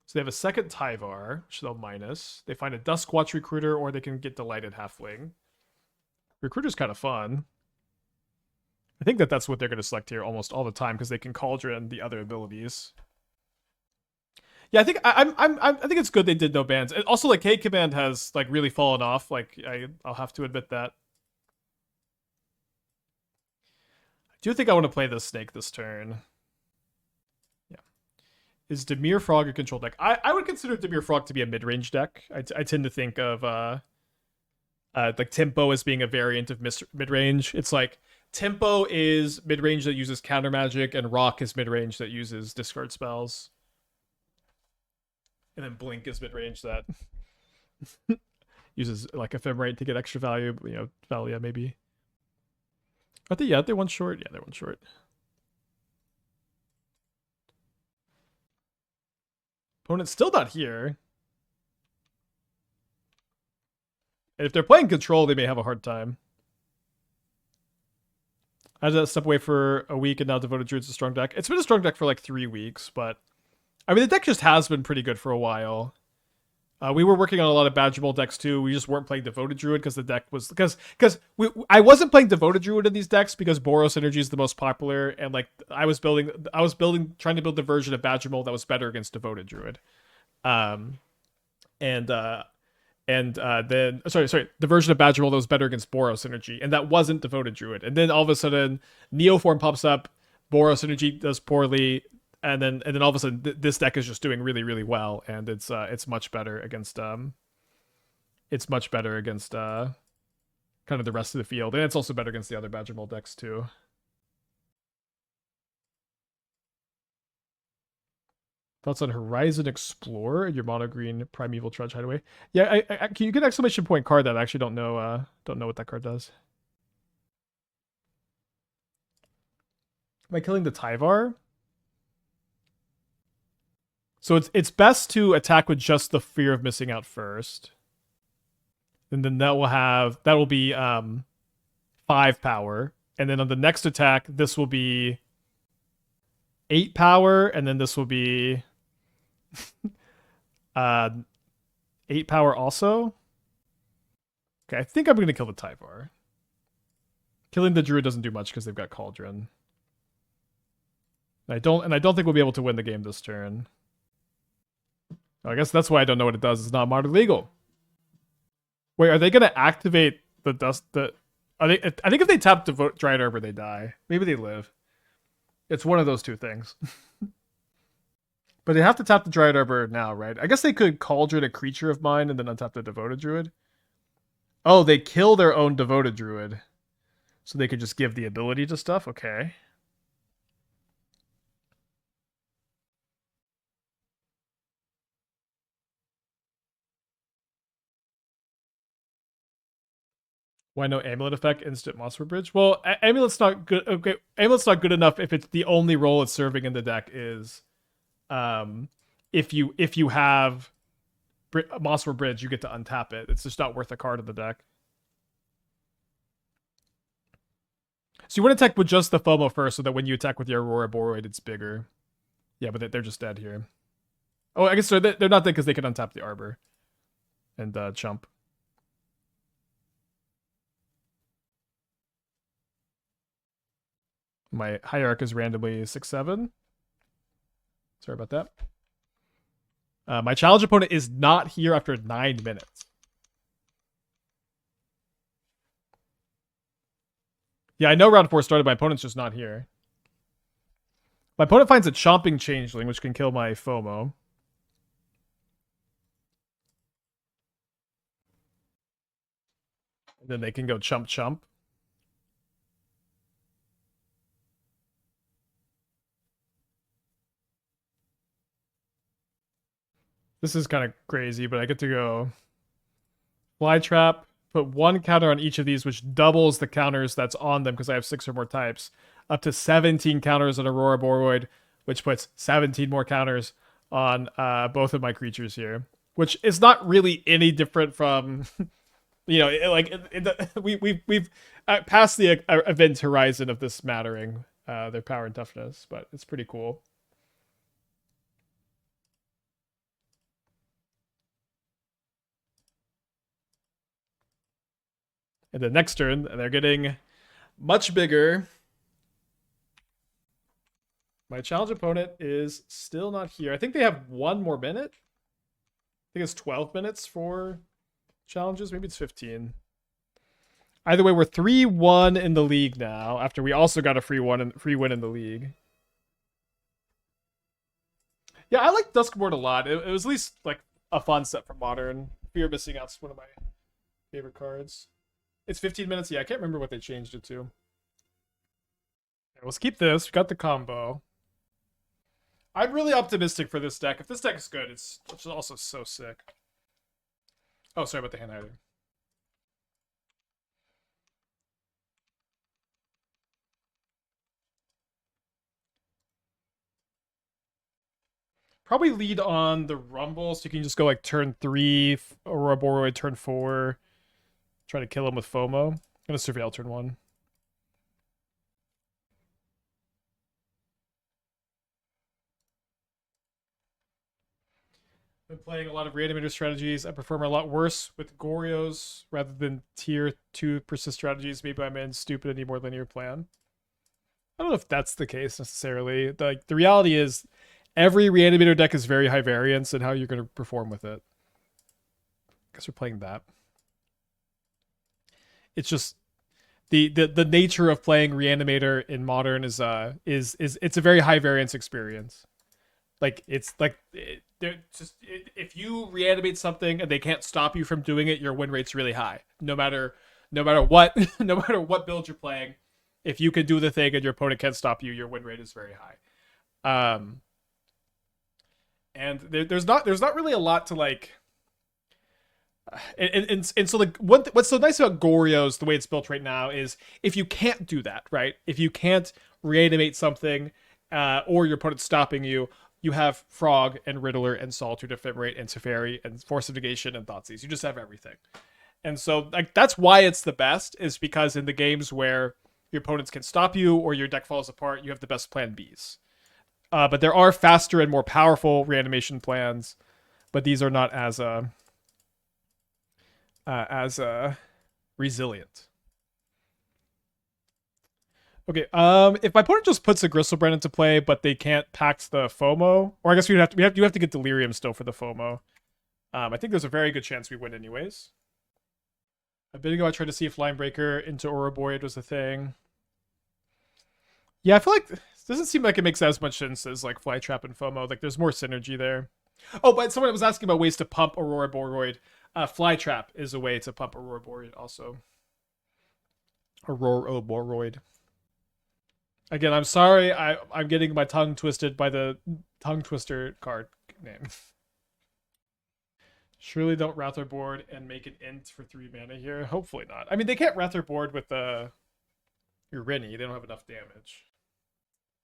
So they have a second Tyvar, which they'll minus. They find a Duskwatch Recruiter, or they can get Delighted Halfling. Recruiter's kind of fun. I think that's what they're going to select here almost all the time because they can Cauldron the other abilities. Yeah, I think I think it's good they did no bans. And also, like, K-Command has like really fallen off. Like, I'll have to admit that. I do think I want to play this Snake this turn. Is Dimir Frog a control deck? I would consider Dimir Frog to be a mid-range deck. I tend to think of like Tempo as being a variant of mid-range. It's like Tempo is mid-range that uses counter magic, and Rock is mid-range that uses discard spells. And then Blink is mid-range that uses like Ephemerate to get extra value. You know, Valia maybe. Are they? Yeah, they're one short. Yeah, they're one short. Opponent's still not here. And if they're playing control, they may have a hard time. I had to step away for a week, and now Devoted Druid's a strong deck. It's been a strong deck for like 3 weeks, but I mean, the deck just has been pretty good for a while. We were working on a lot of Badgermole decks too. We just weren't playing Devoted Druid because the deck was because I wasn't playing Devoted Druid in these decks because Boros Energy is the most popular, and like I was trying to build the version of Badgermole that was better against Devoted Druid, then the version of Badgermole that was better against Boros Energy, and that wasn't Devoted Druid. And then all of a sudden, Neoform pops up, Boros Energy does poorly. And then all of a sudden, this deck is just doing really, really well, and it's much better against kind of the rest of the field, and it's also better against the other Badgermole decks too. Thoughts on Horizon Explorer and your mono green Primeval Trudge Hideaway? Yeah, can you get exclamation point card that I actually don't know what that card does. Am I killing the Tyvar? So it's best to attack with just the fear of missing out first. And then that will be 5 power. And then on the next attack, this will be 8 power, and then this will be 8 power also. Okay, I think I'm gonna kill the Tyvar. Killing the Druid doesn't do much because they've got Cauldron. And I don't think we'll be able to win the game this turn. I guess that's why I don't know what it does. It's not modern legal. Wait, are they gonna activate the dust? I think if they tap Dryad Arbor, they die. Maybe they live. It's one of those two things. But they have to tap the Dryad Arbor now, right? I guess they could Cauldron a creature of mine and then untap the Devoted Druid. Oh, they kill their own Devoted Druid. So they could just give the ability to stuff? Okay. Why no Amulet effect, instant monster bridge? Well, Amulet's not good. Okay, Amulet's not good enough if it's the only role it's serving in the deck is, if you have Monster Bridge, you get to untap it. It's just not worth a card in the deck. So you want to attack with just the FOMO first, so that when you attack with your Ouroboroid, it's bigger. Yeah, but they're just dead here. Oh, I guess they're not dead because they can untap the Arbor and chump. My Hierarch is randomly 6/7. Sorry about that. My challenge opponent is not here after 9 minutes. Yeah, I know round 4 started. My opponent's just not here. My opponent finds a Chomping Changeling, which can kill my FOMO. And then they can go chump chump. This is kind of crazy, but I get to go Flytrap, put 1 counter on each of these, which doubles the counters that's on them because I have 6 or more types, up to 17 counters on Ouroboroid, which puts 17 more counters on both of my creatures here, which is not really any different from, we've passed the event horizon of this mattering their power and toughness, but it's pretty cool. And then next turn, they're getting much bigger. My challenge opponent is still not here. I think they have 1 more minute. I think it's 12 minutes for challenges. Maybe it's 15. Either way, we're 3-1 in the league now, after we also got a free win in the league. Yeah, I like Duskboard a lot. It was at least like a fun set for Modern. Fear of Missing Out's one of my favorite cards. It's 15 minutes. Yeah, I can't remember what they changed it to. Right, let's keep this. We got the combo. I'm really optimistic for this deck. If this deck is good, it's also so sick. Oh, sorry about the hand hiding. Probably lead on the Rumble, so you can just go like turn 3, Ouroboroid turn 4. Try to kill him with FOMO. I'm gonna Surveil turn 1. Been playing a lot of Reanimator strategies. I perform a lot worse with Goryo's rather than tier 2 persist strategies. Maybe I'm in stupid and need more linear plan. I don't know if that's the case necessarily. The reality is every Reanimator deck is very high variance in how you're going to perform with it. I guess we're playing that. It's just the nature of playing Reanimator in Modern is it's a very high variance experience. Like it's like if you reanimate something and they can't stop you from doing it, your win rate's really high. No matter what no matter what build you're playing, if you can do the thing and your opponent can't stop you, your win rate is very high. And there's not really a lot to like. And so like what's so nice about Goryo's, the way it's built right now, is if you can't do that, right? If you can't reanimate something, or your opponent's stopping you, you have Frog and Riddler and Solitude Ephemerate and Teferi and Force of Negation and Thoughtseize. You just have everything. And so like that's why it's the best, is because in the games where your opponents can stop you or your deck falls apart, you have the best plan Bs. But there are faster and more powerful reanimation plans, but these are not as resilient. Okay, if my opponent just puts a Gristlebrand into play, but they can't pact the FOMO, or I guess you have to get Delirium still for the FOMO. I think there's a very good chance we win anyways. A bit ago, I tried to see if Linebreaker into Ouroboroid was a thing. Yeah, I feel like Doesn't seem like it makes as much sense as like Flytrap and FOMO. Like there's more synergy there. Oh, but someone was asking about ways to pump Ouroboroid. Flytrap is a way to pump Ouroboroid also. Ouroboroid. Again, I'm sorry. I'm getting my tongue twisted by the tongue twister card name. Surely don't Wrather board and make an int for 3 mana here. Hopefully not. I mean, they can't Wrather board with your Rinny. They don't have enough damage.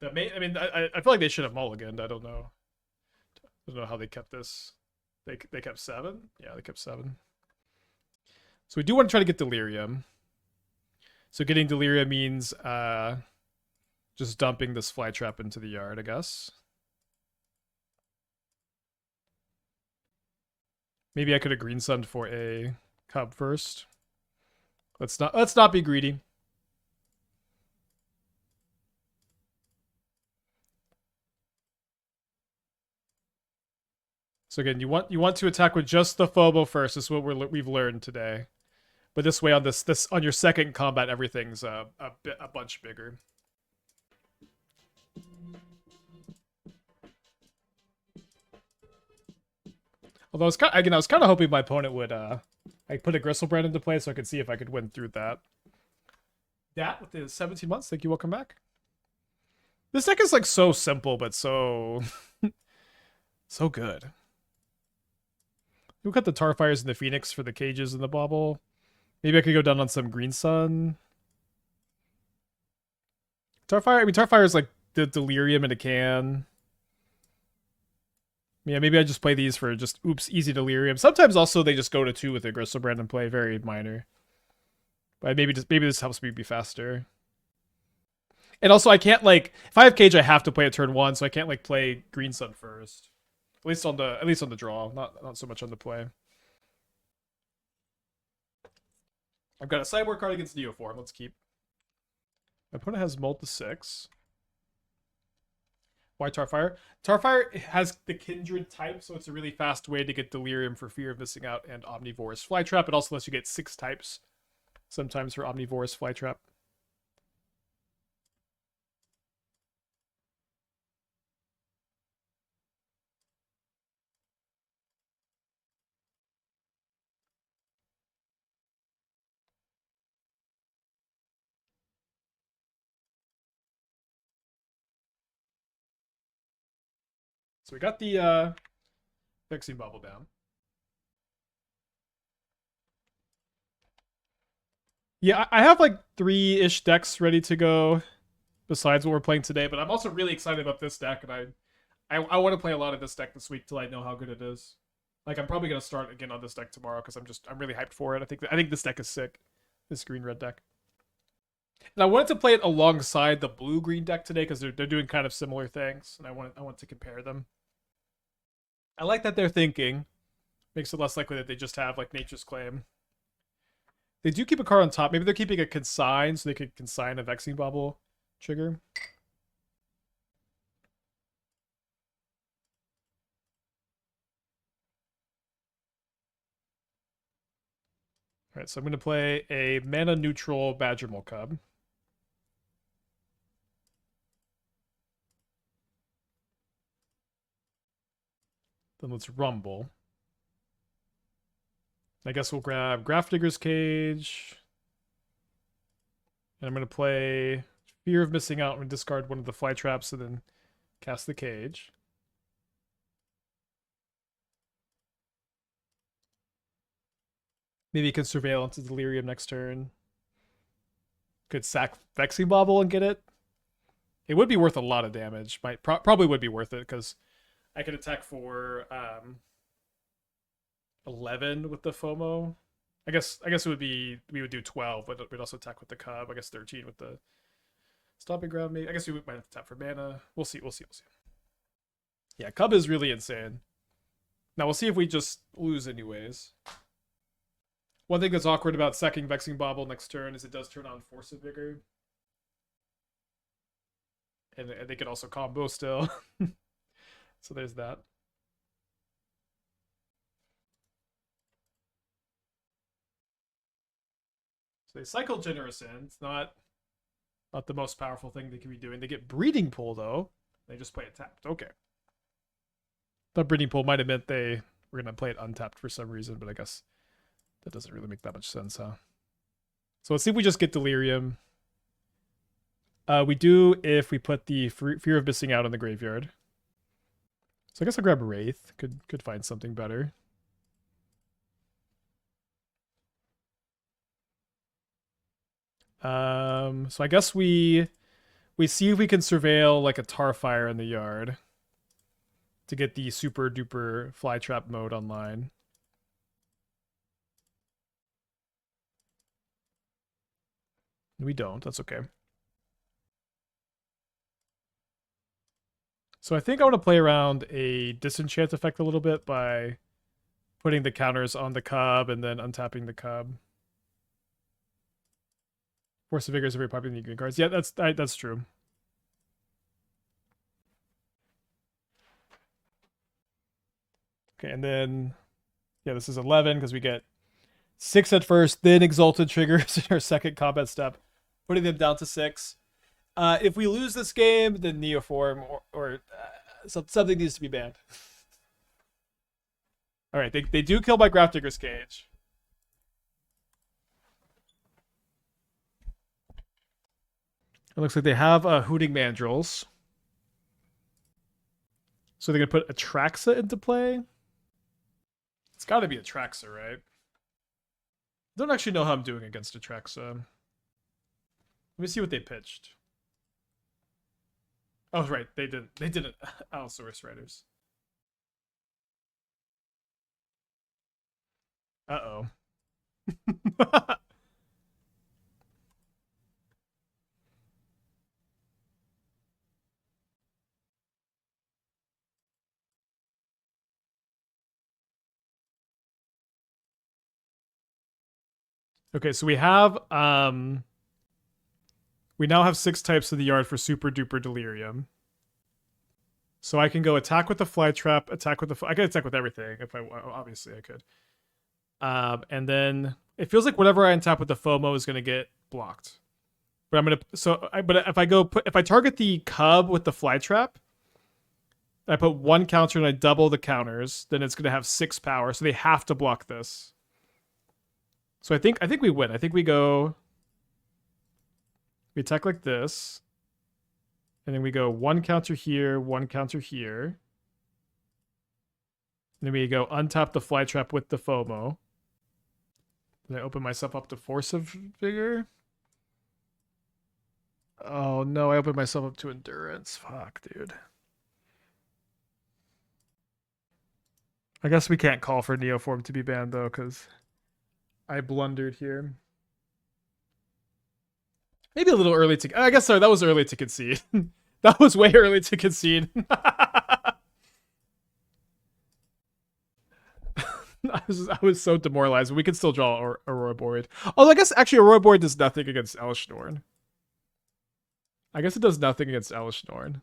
I feel like they should have mulliganed. I don't know. I don't know how they kept this. They kept 7? Yeah, they kept 7. So we do want to try to get Delirium. So getting Delirium means just dumping this Flytrap into the yard, I guess. Maybe I could have green sunned for a Cub first. Let's not be greedy. So again, you want to attack with just the FOMO first. This is what we've learned today. But this way on this on your second combat, everything's a bunch bigger. Although I was kind of hoping my opponent would I put a Gristlebrand into play so I could see if I could win through that. That with the 17 months. Thank you. Welcome back. This deck is like so simple, but so so good. We'll cut the Tarfires and the Phoenix for the cages and the Bauble. Maybe I could go down on some Green Sun. Tarfire is like the Delirium in a can. Yeah, maybe I just play these for just oops, easy Delirium. Sometimes also they just go to 2 with a Gristlebrand and play very minor. But maybe this helps me be faster. And also I can't like if I have cage I have to play at turn 1, so I can't like play Green Sun first. At least on the draw, not so much on the play. I've got a sideboard card against Neoform. Let's keep. My opponent has Mold to 6. Why Tarfire? Tarfire has the Kindred type, so it's a really fast way to get Delirium for fear of missing out and Omnivorous Flytrap. It also lets you get 6 types sometimes for Omnivorous Flytrap. So we got the Vexing Bauble down. Yeah, I have like 3-ish decks ready to go besides what we're playing today, but I'm also really excited about this deck, and I want to play a lot of this deck this week till I know how good it is. Like I'm probably gonna start again on this deck tomorrow because I'm really hyped for it. I think this deck is sick. This green-red deck. And I wanted to play it alongside the blue-green deck today because they're doing kind of similar things, and I want to compare them. I like that they're thinking. Makes it less likely that they just have like Nature's Claim. They do keep a card on top. Maybe they're keeping a consign so they could consign a Vexing Bauble trigger. Alright, so I'm going to play a mana neutral Badgermole Cub. Then let's Rumble. I guess we'll grab Grafdigger's Cage. And I'm going to play Fear of Missing Out and discard one of the Flytraps and then cast the Cage. Maybe you can Surveillance of Delirium next turn. Could sack Vexing Bauble and get it. It would be worth a lot of damage. Probably would be worth it because I could attack for 11 with the FOMO. I guess it would be we would do 12, but we'd also attack with the Cub. I guess 13 with the Stomping Ground. Maybe I guess we might have to tap for mana. We'll see. Yeah, Cub is really insane. Now we'll see if we just lose anyways. One thing that's awkward about sacking Vexing Bauble next turn is it does turn on Force of Vigor. And they can also combo still. So there's that. So they cycle Generous in. It's not Not the most powerful thing they could be doing. They get Breeding Pool, though. They just play it tapped. Okay. Thought Breeding Pool might have meant they were going to play it untapped for some reason, but I guess that doesn't really make that much sense, huh? So let's see if we just get Delirium. We do if we put the Fear of Missing Out in the graveyard. So I guess I'll grab Wraith. Could find something better. So I guess we see if we can surveil like a Tarfire in the yard to get the super duper Flytrap mode online. We don't. That's okay. So I think I want to play around a disenchant effect a little bit by putting the counters on the Cub and then untapping the Cub. Force of Vigor is very popular in the green cards. Yeah, that's true. Okay, and then yeah, this is 11 because we get 6 at first, then Exalted triggers in our second combat step, putting them down to 6. If we lose this game, then Neoform or something needs to be banned. All right, they do kill by Grafdigger's Cage. It looks like they have Hooting Mandrills. So they're going to put Atraxa into play. It's got to be Atraxa, right? I don't actually know how I'm doing against Atraxa. Let me see what they pitched. Oh, right. They didn't. Allosaurus Riders. Uh-oh. Okay, so we now have 6 types of the yard for super duper delirium. So I can go attack with the Flytrap, attack with the I can attack with everything if I obviously I could. And then it feels like whatever I untap with the FOMO is gonna get blocked. But I'm gonna but if I target the Cub with the Flytrap, I put 1 counter and I double the counters, then it's gonna have 6 power, so they have to block this. So I think we win. I think we attack like this. And then we go 1 counter here, 1 counter here. And then we go untap the Flytrap with the FOMO. Then I open myself up to Force of Vigor. Oh no, I opened myself up to Endurance. Fuck, dude. I guess we can't call for Neoform to be banned though, because I blundered here. Maybe a little early to... I guess, sorry, that was early to concede. That was way early to concede. I was so demoralized. We can still draw Ouroboroid. Although I guess actually Ouroboroid does nothing against Elishnorn. I guess it does nothing against Elishnorn.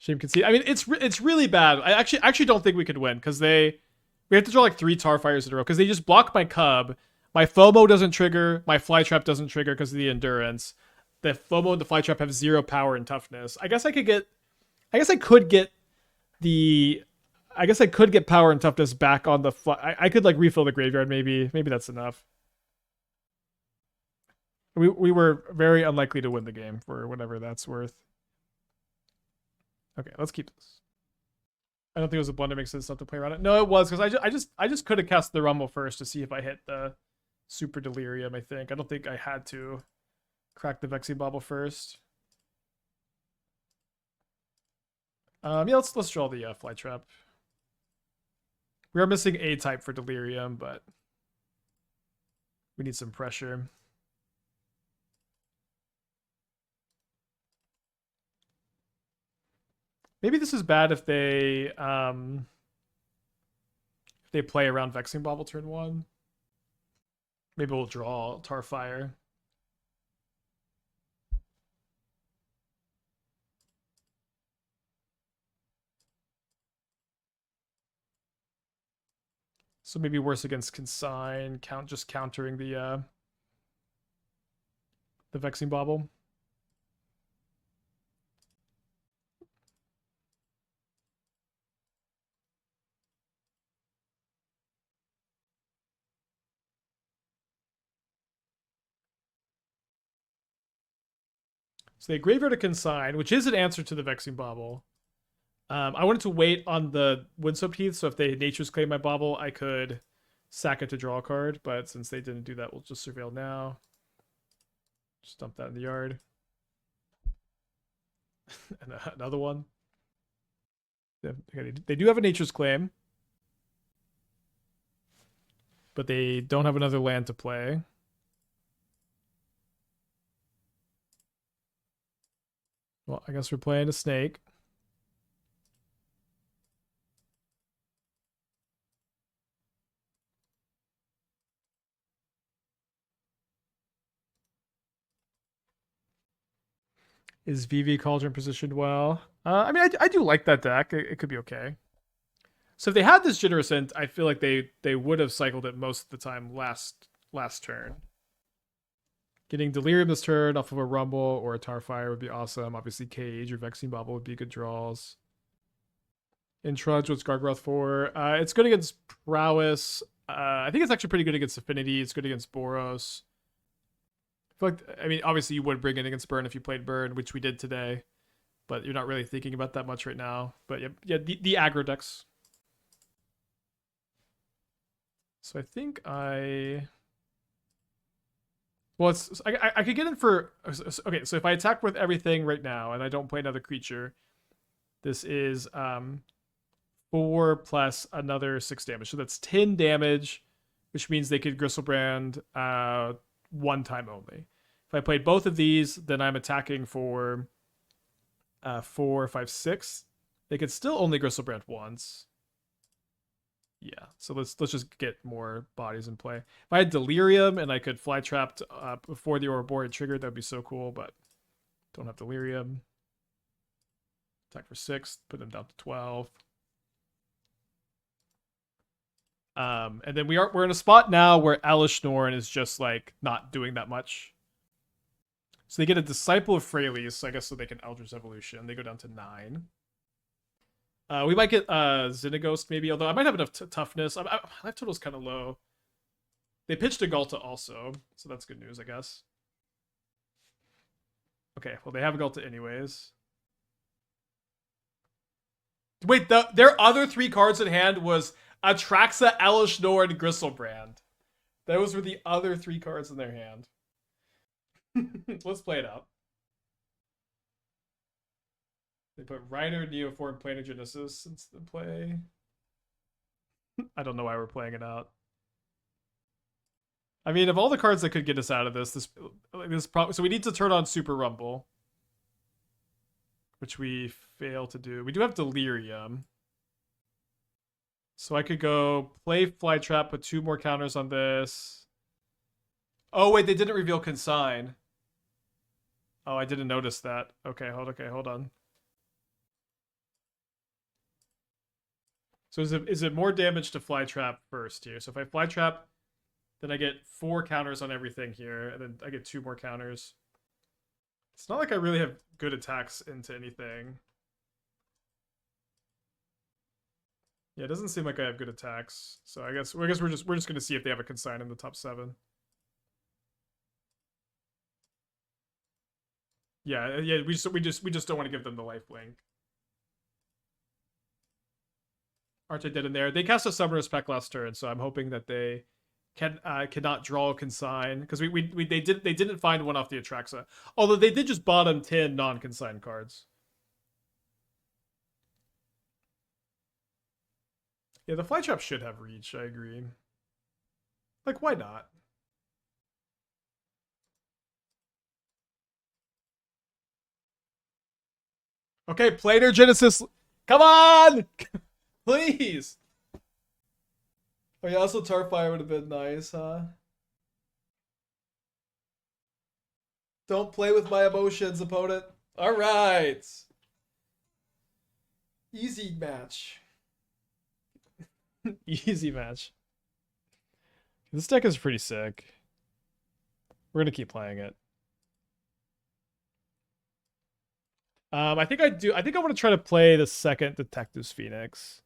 Shame concede. I mean, it's really bad. I actually don't think we could win because we have to draw like 3 Tarfires in a row because they just block my Cub. My FOMO doesn't trigger. My Flytrap doesn't trigger because of the Endurance. The FOMO and the Flytrap have 0 power and toughness. I guess I could get power and toughness back on the I could like refill the graveyard maybe. Maybe that's enough. We were very unlikely to win the game for whatever that's worth. Okay, let's keep this. I don't think it was a blunder. Makes sense not to play around it. No, it was because I just could have cast the Rumble first to see if I hit the Super Delirium. I don't think I had to crack the Vexing Bauble first. Yeah, let's draw the Flytrap. We are missing a type for Delirium, but we need some pressure. Maybe this is bad if they play around Vexing Bauble turn 1. Maybe we'll draw Tarfire. So maybe worse against Consign, just countering the Vexing Bauble. So they graveyard a Consign, which is an answer to the Vexing Bauble. I wanted to wait on the Windswept Heath, so if they Nature's Claim my Bauble, I could sack it to draw a card, but since they didn't do that, we'll just Surveil now. Just dump that in the yard. And another one. They do have a Nature's Claim, but they don't have another land to play. Well, I guess we're playing a snake. Is VV Cauldron positioned well? I mean, I do like that deck. It could be okay. So if they had this Generous Int, I feel like they would have cycled it most of the time last turn. Getting Delirium this turn off of a Rumble or a Tarfire would be awesome. Obviously, Cage or Vexing Bauble would be good draws. In Trudge, what's Gargoth for? It's good against Prowess. I think it's actually pretty good against Affinity. It's good against Boros. I mean, obviously you would bring it against Burn if you played Burn, which we did today, but you're not really thinking about that much right now. But yeah, the aggro decks. So I think well, I could get in for okay. So if I attack with everything right now and I don't play another creature, this is 4 plus another 6 damage. So that's 10 damage, which means they could Gristlebrand one time only. If I played both of these, then I'm attacking for 4, 5, 6. They could still only Gristlebrand once. Yeah, so let's just get more bodies in play. If I had Delirium and I could Flytrap before the Ouroboroid triggered, that'd be so cool, but don't have Delirium. Attack for 6, put them down to 12. And then we're in a spot now where Elishnorn is just like not doing that much. So they get a Disciple of Freyalise, so I guess so they can Eldritch Evolution. They go down to 9. We might get Xenaghost maybe, although I might have enough toughness. Life total's kind of low. They pitched a Galta also, so that's good news, I guess. Okay, well they have a Galta anyways. Wait, their other 3 cards in hand was Atraxa, Elishnorn, and Gristlebrand. Those were the other 3 cards in their hand. Let's play it out. They put Reiner, Neoform, Planar Genesis into the play. I don't know why we're playing it out. I mean, of all the cards that could get us out of this so we need to turn on Super Rumble, which we fail to do. We do have Delirium. So I could go play Flytrap, put 2 more counters on this. Oh, wait, they didn't reveal Consign. Oh, I didn't notice that. Okay, hold on. So is it more damage to Flytrap first here? So if I Flytrap, then I get 4 counters on everything here, and then I get 2 more counters. It's not like I really have good attacks into anything. Yeah, it doesn't seem like I have good attacks. So I guess we're just gonna see if they have a Consign in the top 7. Yeah, we just don't want to give them the lifelink. Arche dead in there. They cast a Summoner's Pact last turn, so I'm hoping that they cannot draw a Consign, because they didn't find one off the Atraxa. Although they did just bottom 10 non-Consign cards. Yeah, the Flytrap should have reach, I agree. Like, why not? Okay, Planar Genesis. Come on! Please! Oh yeah, also Tarfire would have been nice, huh? Don't play with my emotions, opponent. Alright. Easy match. Easy match. This deck is pretty sick. We're gonna keep playing it. I think I want to try to play the second Detective's Phoenix.